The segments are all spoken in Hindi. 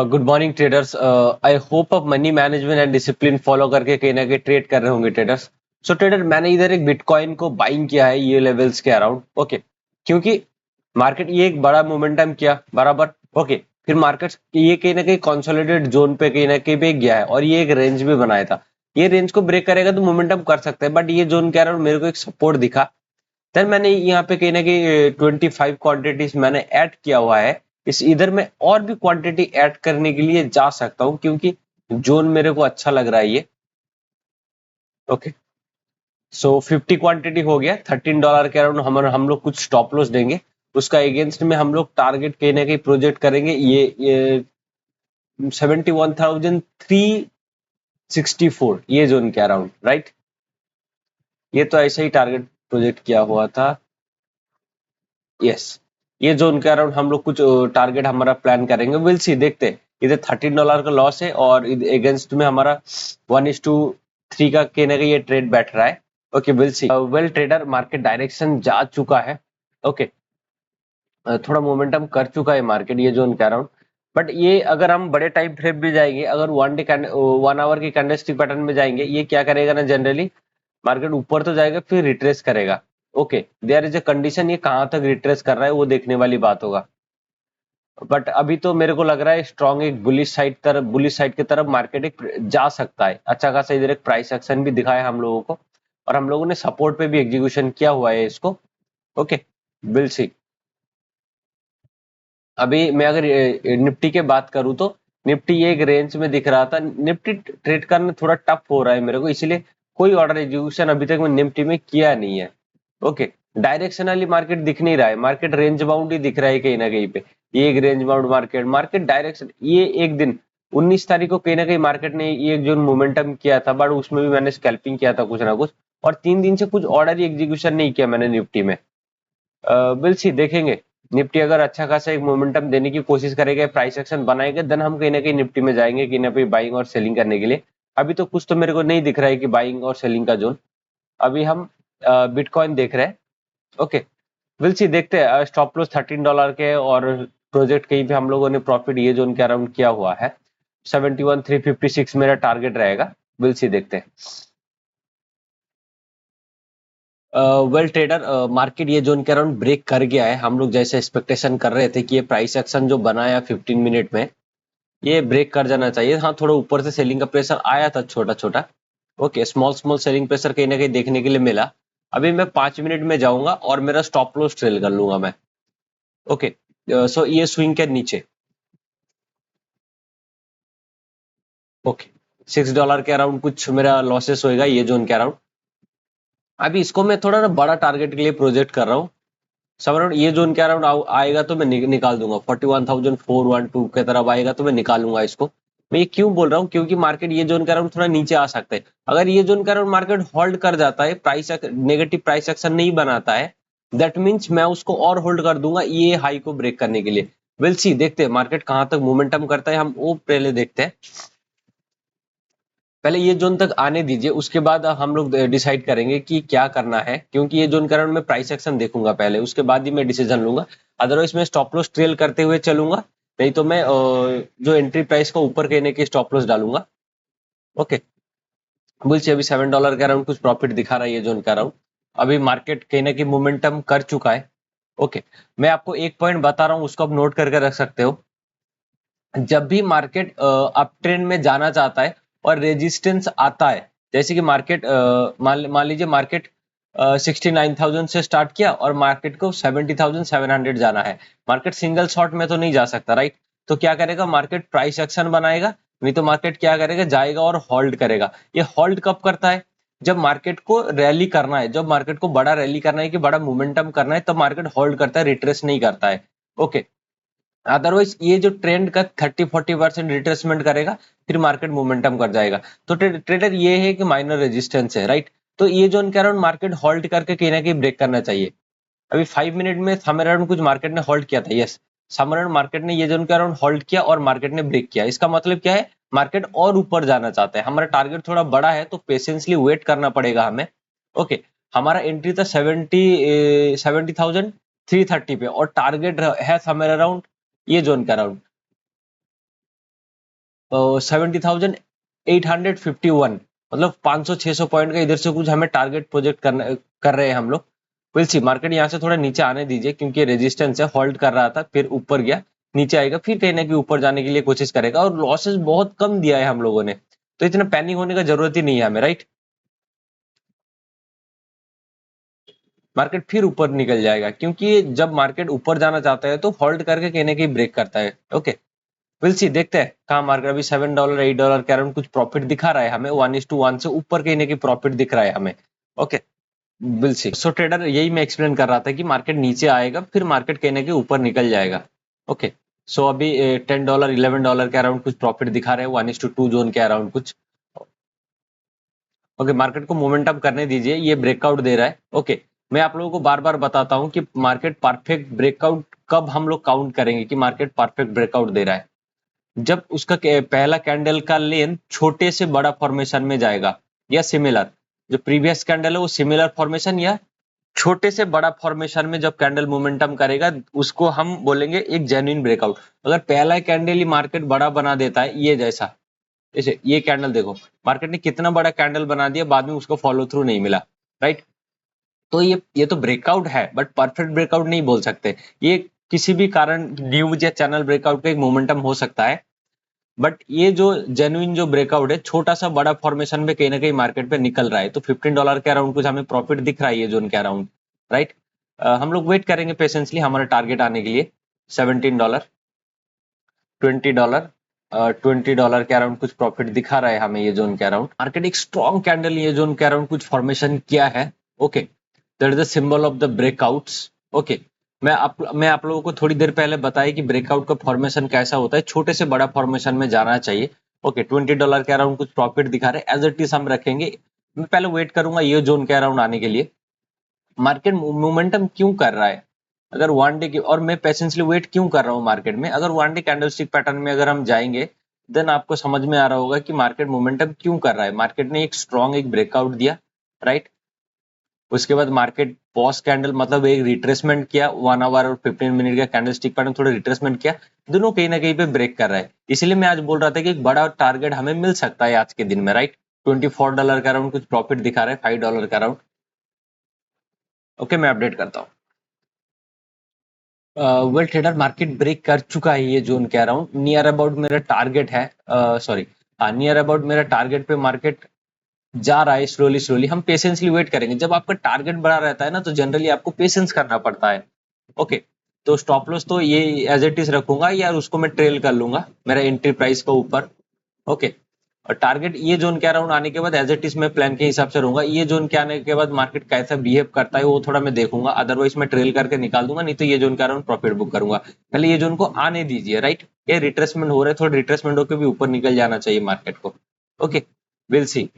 Good morning traders. I hope आप money management and discipline follow करके कहीं ना कहीं ट्रेड कर रहे होंगे ट्रेडर्स। सो ट्रेडर, मैंने इधर एक बिटकॉइन को बाइंग किया है ये लेवल्स के अराउंड। ओके, क्योंकि मार्केट ये एक बड़ा मोमेंटम किया बराबर। ओके, फिर मार्केट ये कहीं ना कहीं कंसोलिडेट जोन पे कहीं ना कहीं पे गया है और ये एक रेंज भी बनाया था। ये रेंज को ब्रेक करेगा तो मोमेंटम कर सकता है, बट ये जोन के अराउंड मेरे को एक सपोर्ट दिखा। देन मैंने यहाँ पे कहीं ना कहीं 25 क्वांटिटीज मैंने ऐड किया हुआ है। इस इधर में और भी क्वांटिटी ऐड करने के लिए जा सकता हूँ, क्योंकि जोन मेरे को अच्छा लग रहा है ये। ओके, सो 50 क्वांटिटी हो गया। $13 के अराउंड हम लोग कुछ स्टॉप लॉस देंगे। उसका अगेंस्ट में हम लोग टारगेट कहीं ना कहीं प्रोजेक्ट करेंगे ये 71,364 ये जोन के अराउंड, राइट। ये तो ऐसा ही टारगेट प्रोजेक्ट किया हुआ था। यस, ये जोन के अराउंड हम लोग कुछ टारगेट हमारा प्लान करेंगे। विल सी, देखते हैं। इधर $13 का लॉस है और अगेंस्ट में हमारा 1:3 का कहीं ना कहीं ये ट्रेड बैठ रहा है। Okay, will see. Well trader, market direction जा चुका है। ओके, थोड़ा मोमेंटम कर चुका है मार्केट ये जोन के अराउंड। बट ये अगर हम बड़े टाइम फ्रेम में जाएंगे, अगर 1 आवर की कैंडलस्टिक पैटर्न में जाएंगे, ये क्या करेगा ना, जनरली मार्केट ऊपर तो जाएगा फिर रिट्रेस करेगा। Okay, there is a condition, ये कहां तक रिट्रेस कर रहा है वो देखने वाली बात होगा। बट अभी तो मेरे को लग रहा है स्ट्रॉन्ग एक बुलिश साइड की तरफ मार्केट एक जा सकता है। अच्छा खासा इधर एक प्राइस एक्शन भी दिखाया हम लोगों को, और हम लोगों ने सपोर्ट पे भी एग्जीक्यूशन किया हुआ है इसको। Okay, will see. अभी मैं अगर निफ्टी के बात करूं तो निफ्टी ये एक रेंज में दिख रहा था। निफ्टी ट्रेड करना थोड़ा टफ हो रहा है मेरे को, इसलिए कोई ऑर्डर एग्जीक्यूशन अभी तक मैं निफ्टी में किया नहीं है। ओके, डायरेक्शनली मार्केट दिख नहीं रहा है, मार्केट रेंज बाउंड ही दिख रहा है कहीं ना कहीं पे। ये एक range bound market market direction, ये एक दिन 19 तारीख को कहीं ना कहीं मार्केट ने ये जो मोमेंटम किया था, बट उसमें भी मैंने स्कैल्पिंग किया था कुछ ना कुछ, और 3 दिन से कुछ ऑर्डर ही एग्जीक्यूशन नहीं किया मैंने निफ्टी में। विल सी, देखेंगे। निफ्टी अगर अच्छा खासा एक मोमेंटम देने की कोशिश करेगा, प्राइस एक्शन बनाएगा, देन हम कहीं ना कहीं निफ्टी में जाएंगे कहीं ना कहीं बाइंग और सेलिंग करने के लिए। अभी तो कुछ तो मेरे को नहीं दिख रहा है कि बाइंग और सेलिंग का जोन। अभी हम बिटकॉइन देख रहे हैं। ओके, विल सी, देखते हैं। स्टॉप लॉस $13 के, और प्रोजेक्ट कहीं पे हम लोगों ने प्रॉफिट ये जोन के अराउंड किया हुआ है। 71,356 मेरा टारगेट रहेगा। विल सी, देखते हैं। वेल ट्रेडर, मार्केट ये जोन के अराउंड ब्रेक कर गया है। हम लोग जैसे एक्सपेक्टेशन कर रहे थे कि ये प्राइस एक्शन जो बनाया 15 मिनट में, ये ब्रेक कर जाना चाहिए। हाँ, थोड़ा ऊपर से सेलिंग का प्रेशर आया था छोटा छोटा। Okay, small small selling pressure कहीं ना कहीं देखने के लिए मिला। अभी मैं 5 मिनट में जाऊंगा और मेरा स्टॉप लॉस ट्रेल कर लूंगा मैं। ओके, सो ये स्विंग के नीचे। ओके, $6 के अराउंड कुछ मेरा लॉसेस होएगा ये जोन के अराउंड। अभी इसको मैं थोड़ा ना बड़ा टारगेट के लिए प्रोजेक्ट कर रहा हूँ। सब अराउंड ये जोन के अराउंड आएगा तो मैं निकाल दूंगा। 41,412 के तरफ आएगा तो मैं निकालूंगा इसको। मैं ये क्यों बोल रहा हूँ, क्योंकि मार्केट ये जोन के अराउंड थोड़ा नीचे आ सकता है। अगर ये जोन के अराउंड मार्केट होल्ड कर जाता है, नेगेटिव प्राइस एक्शन नहीं बनाता है, दैट मीन्स मैं उसको और होल्ड कर दूंगा ये हाई को ब्रेक करने के लिए। विल सी, देखते हैं मार्केट कहां तक मोमेंटम करता है, हम वो पहले देखते हैं। पहले ये जोन तक आने दीजिए, उसके बाद हम लोग डिसाइड करेंगे कि क्या करना है, क्योंकि ये जोन करंट में प्राइस एक्शन देखूंगा पहले, उसके बाद ही मैं डिसीजन लूंगा। अदरवाइज मैं स्टॉप लॉस ट्रेल करते हुए चलूंगा, नहीं तो मैं जो एंट्री प्राइस को ऊपर कहने की स्टॉप लॉस डालूंगा। ओके, बुल्स अभी $7 के अराउंड कुछ प्रॉफिट दिखा रहा है ये जोन का अराउंड। अभी मार्केट कहने की मोमेंटम कर चुका है। ओके, मैं आपको एक पॉइंट बता रहा हूँ, उसको आप नोट करके रख सकते हो। जब भी मार्केट अप ट्रेंड में जाना चाहता है और रेजिस्टेंस आता है, जैसे कि मार्केट मान लीजिए मार्केट 69,000 से स्टार्ट किया और मार्केट को 70,700 जाना है। मार्केट सिंगल शॉट में तो नहीं जा सकता, राइट। तो क्या करेगा मार्केट, प्राइस एक्शन बनाएगा, नहीं तो मार्केट क्या करेगा, जाएगा और होल्ड करेगा। ये होल्ड कब करता है, जब मार्केट को रैली करना है, जब मार्केट को बड़ा रैली करना है कि बड़ा मोमेंटम करना है, तब मार्केट होल्ड करता है, रिट्रेस नहीं करता है। ओके, अदरवाइज ये जो ट्रेंड का 30-40% रिट्रेसमेंट करेगा, फिर मार्केट मोमेंटम कर जाएगा। तो ट्रेडर ये है कि माइनर रेजिस्टेंस है, राइट। तो ये जो उनके अराउंड मार्केट होल्ड करके कहीं ना कहीं ब्रेक करना चाहिए। अभी 5 मिनट में समर अराउंड कुछ मार्केट ने होल्ड किया था, यस। समर अराउंड मार्केट ने ये जो उनके अराउंड होल्ड किया और मार्केट ने ब्रेक किया, इसका मतलब क्या है, मार्केट और ऊपर जाना चाहता है। हमारा टारगेट थोड़ा बड़ा है तो पेशेंसली वेट करना पड़ेगा हमें। ओके, हमारा एंट्री था 70,330 पे और टारगेट है समर अराउंड ये जोन का अराउंड। 70,851, मतलब 500-600 पॉइंट का इधर से कुछ हमें टारगेट प्रोजेक्ट कर रहे हैं हम लोग। विल सी, मार्केट यहाँ से थोड़ा नीचे आने दीजिए क्योंकि रेजिस्टेंस है, होल्ड कर रहा था, फिर ऊपर गया, नीचे आएगा, फिर कहीं ना कहीं ऊपर जाने के लिए कोशिश करेगा, और लॉसेस बहुत कम दिया है हम लोगों ने, तो इतना पैनिक होने का जरूरत ही नहीं है हमें, राइट। मार्केट फिर ऊपर निकल जाएगा क्योंकि जब मार्केट ऊपर जाना चाहता है तो होल्ड करके कहीं ना कहीं ब्रेक करता है। ओके, विल सी, देखते हैं कहाँ मार्केट अभी $7 $8 के अराउंड कुछ प्रॉफिट दिखा रहा है हमें, 1:1 से ऊपर कहीं ना कहीं प्रॉफिट दिख रहा है हमें। Okay, will see. So trader, यही मैं एक्सप्लेन कर रहा था कि मार्केट नीचे आएगा, फिर मार्केट कहीं ना कहीं ऊपर निकल जाएगा। ओके, सो अभी $10 $11 के अराउंड कुछ प्रॉफिट दिखा रहे हैं, 1:2 जोन के अराउंड कुछ। ओके, मार्केट को मोमेंटम करने दीजिए, ये ब्रेकआउट दे रहा है। ओके, मैं आप लोगों को बार बार बताता हूँ कि मार्केट परफेक्ट ब्रेकआउट कब हम लोग काउंट करेंगे कि मार्केट परफेक्ट ब्रेकआउट दे रहा है, जब उसका पहला कैंडल का लेंथ छोटे से बड़ा फॉर्मेशन में जाएगा, या सिमिलर, जो प्रीवियस कैंडल है वो सिमिलर फॉर्मेशन या छोटे से बड़ा फॉर्मेशन में जब कैंडल मोमेंटम करेगा, उसको हम बोलेंगे एक जेन्युइन ब्रेकआउट। अगर पहला कैंडल ही मार्केट बड़ा बना देता है, ये जैसा, जैसे ये कैंडल देखो, मार्केट ने कितना बड़ा कैंडल बना दिया, बाद में उसको फॉलो थ्रू नहीं मिला, राइट। तो ये तो ब्रेकआउट है, बट परफेक्ट ब्रेकआउट नहीं बोल सकते। ये किसी भी कारण न्यूज या चैनल ब्रेकआउट का एक मोमेंटम हो सकता है, बट ये जो जेन्युइन जो ब्रेकआउट है, छोटा सा बड़ा फॉर्मेशन में कहीं ना कहीं मार्केट पे निकल रहा है, तो $15 के अराउंड कुछ हमें प्रॉफिट दिख रहा है ये जोन के अराउंड, राइट। हम लोग वेट करेंगे पेशेंसली हमारा टारगेट आने के लिए। $17, $20, $20 के अराउंड कुछ प्रॉफिट दिखा रहा है हमें ये जोन के अराउंड। मार्केट एक स्ट्रॉन्ग कैंडल ये जोन के अराउंड कुछ फॉर्मेशन किया है। Okay, that is the symbol of the breakouts. Okay, मैं आप लोगों को थोड़ी देर पहले बताया कि ब्रेकआउट का फॉर्मेशन कैसा होता है, छोटे से बड़ा फॉर्मेशन में जाना चाहिए। ओके, $20 के अराउंड कुछ प्रॉफिट दिखा रहे हैं, एज इट इज हम रखेंगे। मैं पहले वेट करूंगा ये जोन के अराउंड आने के लिए। मार्केट मोमेंटम क्यों कर रहा है, अगर वन डे की, और मैं पेशेंसली वेट क्यों कर रहा हूँ मार्केट में, अगर वन डे कैंडलस्टिक पैटर्न में अगर हम जाएंगे, देन आपको समझ में आ रहा होगा कि मार्केट मोमेंटम क्यों कर रहा है। मार्केट ने एक स्ट्रॉन्ग एक ब्रेकआउट दिया, राइट। उसके बाद मार्केट पॉज कैंडल, मतलब एक रिट्रेसमेंट किया, 1 आवर और 15 मिनट का कैंडलस्टिक पैटर्न, थोड़ा रिट्रेसमेंट किया, दोनों कहीं ना कहीं पे ब्रेक कर रहा है। इसलिए मैं आज बोल रहा था कि एक बड़ा टारगेट हमें मिल सकता है आज के दिन में, राइट। $24 का अराउंड कुछ प्रॉफिट दिखा रहा है, $5 का अराउंड। ओके, मैं अपडेट करता हूँ। वेल ट्रेडर, मार्केट ब्रेक कर चुका है ये जोन के अराउंड, नियर अबाउट मेरा टारगेट है, सॉरी, नियर अबाउट मेरा टारगेट पे मार्केट जा रहा है स्लोली स्लोली। हम पेशेंसली वेट करेंगे, जब आपका टारगेट बड़ा रहता है ना, तो जनरली आपको पेशेंस करना पड़ता है। ओके, तो स्टॉप लॉस तो ये एज इट इज रखूंगा यार, उसको मैं ट्रेल कर लूंगा मेरा एंट्री प्राइस को ऊपर। ओके, और टारगेट ये जोन के अराउंड आने के बाद एज इट इज मैं प्लान के हिसाब से रहूंगा। ये जोन के आने के बाद मार्केट कैसा बिहेव करता है वो थोड़ा मैं देखूंगा, अदरवाइज मैं ट्रेल करके निकाल दूंगा, नहीं तो ये जोन के अराउंड प्रॉफिट बुक करूंगा। पहले ये जोन को आने दीजिए, राइट। ये रिट्रेसमेंट हो रहा है, थोड़ा रिट्रेसमेंट होकर भी ऊपर निकल जाना चाहिए मार्केट को। Okay, will see.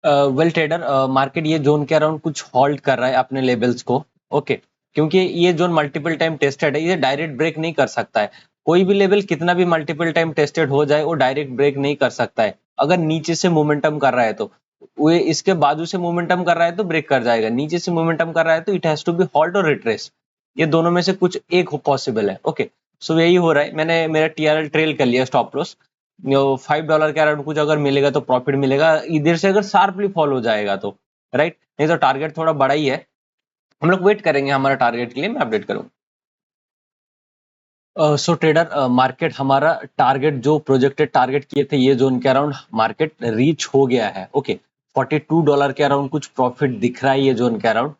Well trader, market ये जोन के अराउंड कुछ होल्ड कर रहा है अपने लेवल्स को। ओके, क्योंकि ये जोन मल्टीपल टाइम टेस्टेड है, ये डायरेक्ट ब्रेक नहीं कर सकता है। कोई भी लेवल कितना भी मल्टीपल टाइम टेस्टेड हो जाए, वो डायरेक्ट ब्रेक नहीं कर सकता है। अगर नीचे से मोमेंटम कर रहा है तो, वो इसके बाजू से मोमेंटम कर रहा है तो ब्रेक कर जाएगा, नीचे से मोमेंटम कर रहा है तो it has to be halt और रिट्रेस, ये दोनों में से कुछ एक पॉसिबल है। ओके, सो यही हो रहा है, मैंने मेरा टीआरएल ट्रेल कर लिया, स्टॉप लॉस $5 के अराउंड कुछ अगर मिलेगा तो प्रॉफिट मिलेगा, इधर से अगर शार्पली फॉल हो जाएगा तो, राइट, नहीं तो टारगेट थोड़ा बड़ा ही है। हम लोग वेट करेंगे हमारा टारगेट के लिए, मैं अपडेट करूँ। सो ट्रेडर, मार्केट हमारा टारगेट जो प्रोजेक्टेड टारगेट किए थे ये जोन के अराउंड मार्केट रीच हो गया है। ओके, $42 के अराउंड कुछ प्रॉफिट दिख रहा है ये जोन के अराउंड।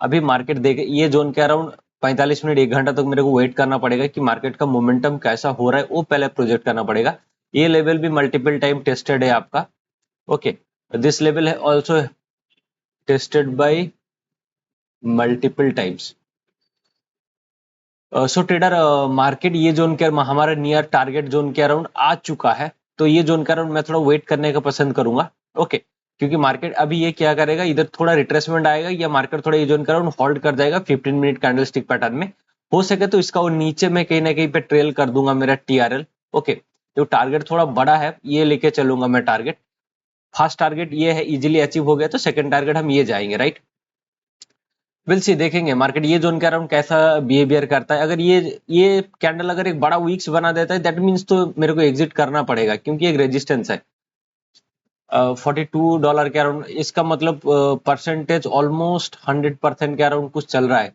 अभी मार्केट देखे ये जोन के अराउंड 45 मिनट 1 घंटा तक मेरे को वेट करना पड़ेगा कि मार्केट का मोमेंटम कैसा हो रहा है वो पहले प्रोजेक्ट करना पड़ेगा। ये लेवल भी मल्टीपल टाइम टेस्टेड है आपका। ओके, दिस लेवल है also tested by multiple times. So trader, market ये जोन के हमारा नियर टारगेट जोन के अराउंड आ चुका है, तो ये जोन के अराउंड मैं थोड़ा वेट करने का पसंद करूंगा। ओके, क्योंकि मार्केट अभी ये क्या करेगा, इधर थोड़ा रिट्रेसमेंट आएगा या मार्केट थोड़ा ये जोन के अराउंड होल्ड कर जाएगा 15 मिनट कैंडलस्टिक पैटर्न में। हो सके तो इसका वो नीचे में कहीं ना कहीं पे ट्रेल कर दूंगा मेरा टीआरएल। ओके, तो टारगेट थोड़ा बड़ा है, ये लेके चलूंगा मैं टारगेट। फर्स्ट टारगेट ये है, इजिली अचीव हो गया तो सेकंड टारगेट हम ये जाएंगे, राइट। विल सी, देखेंगे मार्केट ये जोन के अराउंड कैसा बिहेवियर करता है। अगर ये कैंडल अगर एक बड़ा वीक्स बना देता है, दैट मीन्स तो मेरे को एग्जिट करना पड़ेगा, क्योंकि एक रेजिस्टेंस है $42 के अराउंड। इसका मतलब परसेंटेज ऑलमोस्ट 100% के अराउंड कुछ चल रहा है।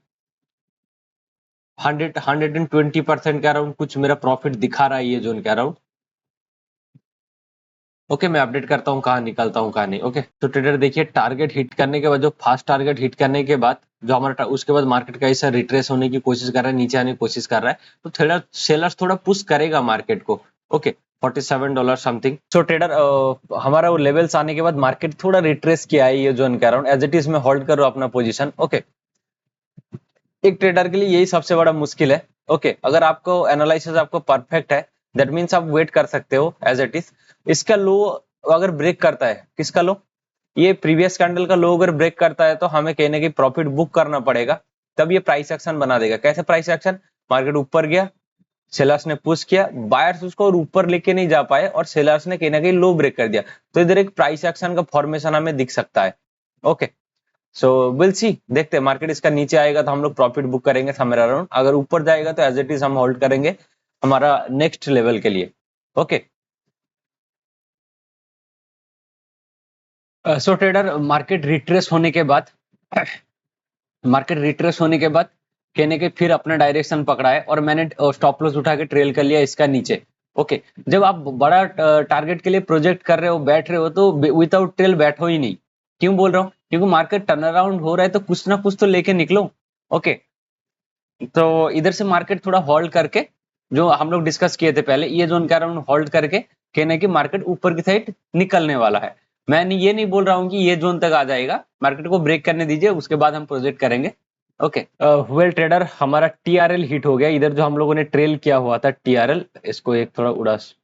120% के अराउंड कुछ मेरा प्रॉफिट दिखा रहा है ये जोन के अराउंड। ओके, मैं अपडेट करता हूँ कहाँ निकलता हूँ कहाँ नहीं। ओके, तो ट्रेडर देखिए, टारगेट हिट करने के बाद, जो फास्ट टारगेट हिट करने के बाद जो हमारा उसके बाद मार्केट का ऐसा रिट्रेस होने की कोशिश कर रहा है, नीचे आने की कोशिश कर रहा है, तो थोड़ा सेलर्स थोड़ा पुश करेगा मार्केट को। Okay, $47 something. सो ट्रेडर हमारा वो लेवल्स आने के बाद मार्केट थोड़ा रिट्रेस किया है ये जोन के अराउंड। एज इट इज मैं होल्ड करूँ अपना पोजिशन। ओके, एक ट्रेडर के लिए यही सबसे बड़ा मुश्किल है। ओके, अगर आपको एनालिसिस आपको परफेक्ट है, दैट मीन्स आप वेट कर सकते हो एज इट इज। इसका लो अगर ब्रेक करता है, किसका लो, ये प्रीवियस कैंडल का लो अगर ब्रेक करता है, तो हमें कहने की प्रॉफिट बुक करना पड़ेगा, तब ये प्राइस एक्शन बना देगा। कैसे प्राइस एक्शन? मार्केट ऊपर गया, सेलर्स ने पुश किया, बायर्स उसको और ऊपर लेके नहीं जा पाए, और सेलर्स ने कहीं ना कहीं लो ब्रेक कर दिया, तो इधर एक प्राइस एक्शन का फॉर्मेशन हमें दिख सकता है। ओके, सो विल सी, देखते हैं मार्केट इसका नीचे आएगा तो हम लोग प्रॉफिट बुक करेंगे समवेयर अराउंड, अगर ऊपर जाएगा तो एज इट इज हम होल्ड करेंगे हमारा नेक्स्ट लेवल के लिए। ओके, सो ट्रेडर मार्केट रिट्रेस होने के बाद कहने के फिर अपना डायरेक्शन पकड़ा है, और मैंने स्टॉप लॉस उठा के ट्रेल कर लिया इसका नीचे। ओके, जब आप बड़ा टारगेट के लिए प्रोजेक्ट कर रहे हो, बैठ रहे हो, तो विदाउट ट्रेल बैठो ही नहीं। क्यों बोल रहा हूँ? क्योंकि मार्केट टर्न अराउंड हो रहा है, तो कुछ ना कुछ तो लेके निकलो। ओके, तो इधर से मार्केट थोड़ा होल्ड करके, जो हम लोग डिस्कस किए थे पहले, ये जोन के अराउंड होल्ड करके कहने की मार्केट ऊपर की साइड निकलने वाला है। मैं ये नहीं बोल रहा हूँ कि ये जोन तक आ जाएगा, मार्केट को ब्रेक करने दीजिए, उसके बाद हम प्रोजेक्ट करेंगे। ओके, वेल ट्रेडर, हमारा टीआरएल हिट हो गया। इधर जो हम लोगों ने ट्रेल किया हुआ था टीआरएल, इसको एक थोड़ा उड़ास,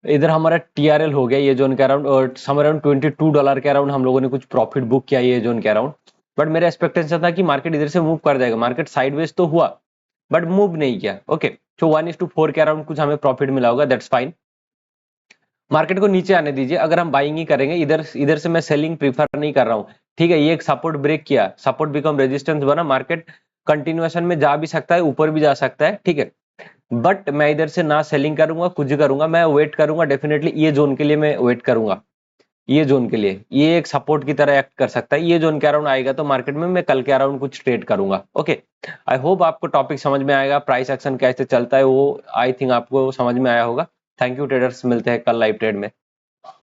इधर हमारा टीआरएल हो गया ये जोन के अराउंड, और सम अराउंड $22 के अराउंड हम लोगों ने कुछ प्रॉफिट बुक किया ये जोन के अराउंड। बट मेरा एक्सपेक्टेशन था कि मार्केट इधर से मूव कर जाएगा, मार्केट साइडवेज तो हुआ बट मूव नहीं किया। ओके, तो 1:4 के अराउंड कुछ हमें प्रॉफिट मिला होगा, दैट्स फाइन। मार्केट को नीचे आने दीजिए, अगर हम बाइंग ही करेंगे, इधर इधर से मैं सेलिंग प्रीफर नहीं कर रहा हूँ। ठीक है, ये एक सपोर्ट ब्रेक किया, सपोर्ट बिकम रेजिस्टेंस बना, मार्केट कंटिन्यूएशन में जा भी सकता है, ऊपर भी जा सकता है। ठीक है, बट मैं इधर से ना सेलिंग करूंगा, कुछ करूंगा, मैं वेट करूंगा डेफिनेटली। ये जोन के लिए मैं वेट करूंगा, ये जोन के लिए ये एक सपोर्ट की तरह एक्ट कर सकता है। ये जोन के अराउंड आएगा तो मार्केट में मैं कल के अराउंड कुछ ट्रेड करूंगा। ओके, आई होप आपको टॉपिक समझ में आएगा, प्राइस एक्शन कैसे चलता है वो आई थिंक आपको समझ में आया होगा। थैंक यू ट्रेडर्स, मिलते हैं कल लाइव ट्रेड में।